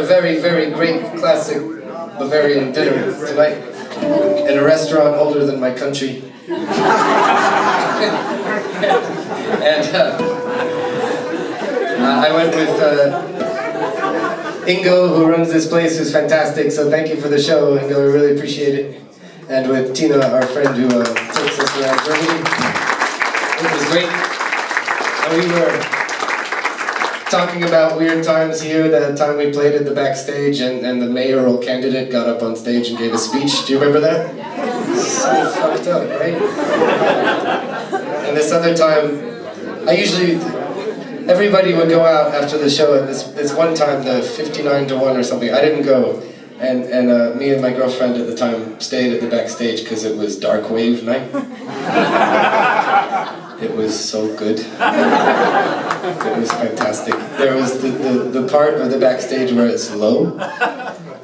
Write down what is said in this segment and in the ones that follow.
very, very great classic Bavarian dinner tonight in a restaurant older than my country. And I went with Ingo, who runs this place, who's fantastic, so thank you for the show, Ingo, we really appreciate it. And with Tina, our friend who takes us around Germany. It was great. And we were talking about weird times here, the time we played at the backstage and the mayoral candidate got up on stage and gave a speech. Do you remember that? So fucked up, right? And this other time, everybody would go out after the show, and this one time, the 59-1 or something, I didn't go. And me and my girlfriend at the time stayed at the backstage because it was dark wave night. It was so good. It was fantastic. There was the part of the backstage where it's low.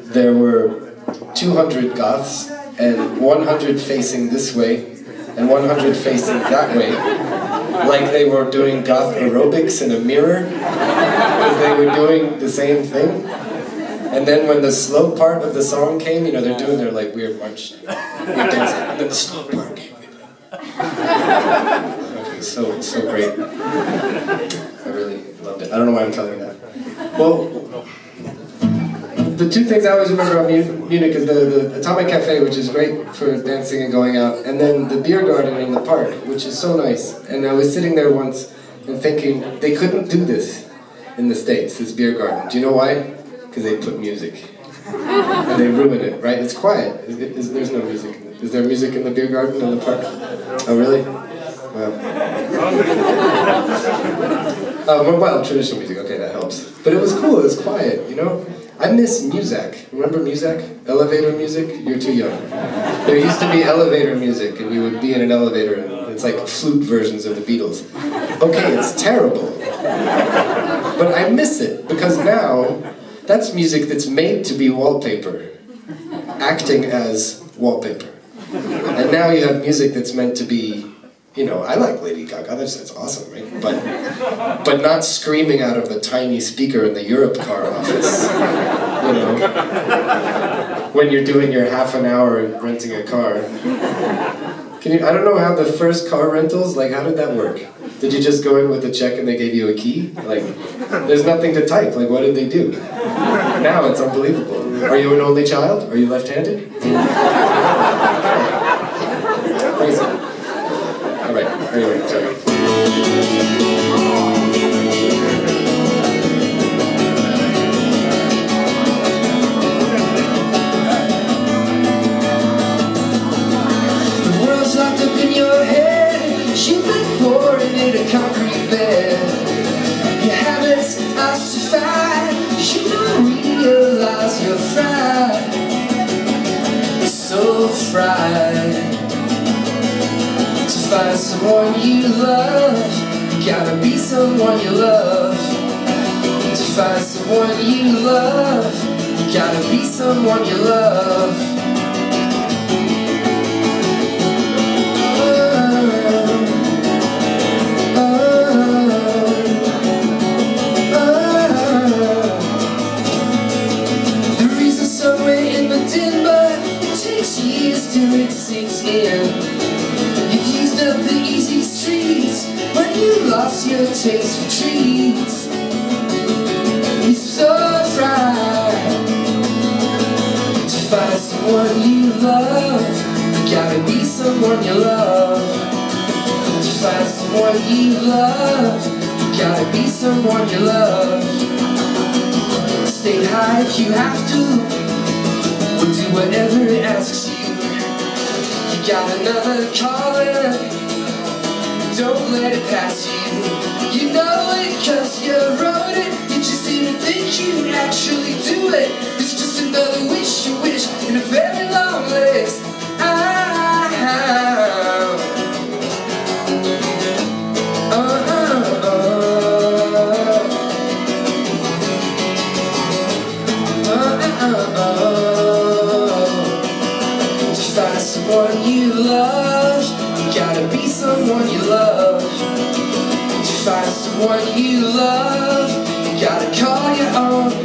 There were 200 goths, and 100 facing this way, and 100 facing that way. Like they were doing goth aerobics in a mirror, because they were doing the same thing. And then when the slow part of the song came, you know, they're doing their like weird march, weird dancing, and then the slow part came. It was so great. I really loved it. I don't know why I'm telling you that. Well, the two things I always remember about Munich is the Atomic Cafe, which is great for dancing and going out, and then the beer garden in the park, which is so nice. And I was sitting there once and thinking, they couldn't do this in the States, this beer garden. Do you know why? Because they put music. And they ruin it, right? It's quiet. There's no music. Is there music in the beer garden in the park? Oh, really? Well, traditional music, okay, that helps. But it was cool, it was quiet, you know? I miss Muzak. Remember Muzak? Elevator music? You're too young. There used to be elevator music, and you would be in an elevator, and it's like flute versions of the Beatles. Okay, it's terrible. But I miss it, because now, that's music that's made to be wallpaper, acting as wallpaper. And now you have music that's meant to be, you know, I like Lady Gaga, that's awesome, right? But not screaming out of a tiny speaker in the Europe car office, you know, when you're doing your half an hour renting a car. I don't know how the first car rentals, like how did that work? Did you just go in with a check and they gave you a key? Like, there's nothing to type, like what did they do? Now it's unbelievable. Are you an only child? Are you left-handed? Crazy. Alright, anyway, sorry. The world's locked up in your head. You've been born in a concrete bed. Your habits ossify. You don't realize you're fried. You're so fried. To find someone you love, you gotta be someone you love. To find someone you love, you gotta be someone you love. The reason's somewhere in the din, but it takes years till it sinks in. You've used up the easy streets when you lost your taste for treats. You're so fried. To find someone you love, you gotta be someone you love. To find someone you love, you gotta be someone you love. Stay high if you have to, or do whatever it asks you. You got another calling, don't let it pass you. You know it cause you wrote it, you just didn't think you'd actually do it. It's just another wish you wish in a very long list. To find someone you love, you gotta be someone you love. To find someone you love, you gotta call your own.